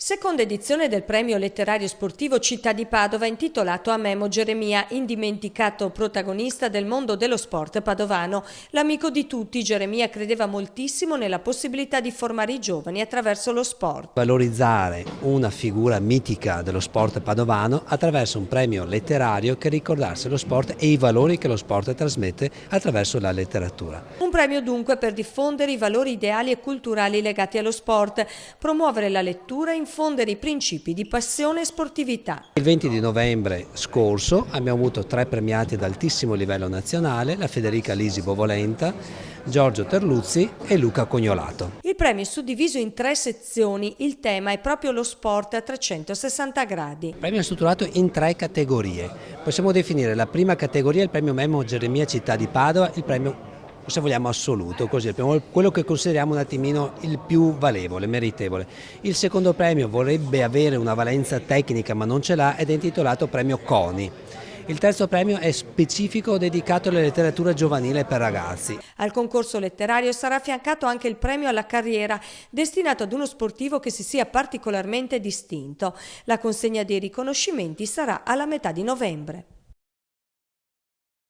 Seconda edizione del premio letterario sportivo Città di Padova intitolato a Memo Geremia, indimenticato protagonista del mondo dello sport padovano. L'amico di tutti, Geremia credeva moltissimo nella possibilità di formare i giovani attraverso lo sport. Valorizzare una figura mitica dello sport padovano attraverso un premio letterario che ricordasse lo sport e i valori che lo sport trasmette attraverso la letteratura. Un premio dunque per diffondere i valori ideali e culturali legati allo sport, promuovere la lettura e infondere i principi di passione e sportività. Il 20 di novembre scorso abbiamo avuto 3 premiati ad altissimo livello nazionale, la Federica Lisi Bovolenta, Giorgio Terluzzi e Luca Cognolato. Il premio è suddiviso in 3 sezioni, il tema è proprio lo sport a 360 gradi. Il premio è strutturato in 3 categorie. Possiamo definire la prima categoria il premio Memo Geremia Città di Padova, il premio, se vogliamo, assoluto, così, quello che consideriamo un attimino il più valevole, meritevole. Il secondo premio vorrebbe avere una valenza tecnica ma non ce l'ha ed è intitolato premio CONI. Il terzo premio è specifico, dedicato alla letteratura giovanile per ragazzi. Al concorso letterario sarà affiancato anche il premio alla carriera, destinato ad uno sportivo che si sia particolarmente distinto. La consegna dei riconoscimenti sarà alla metà di novembre.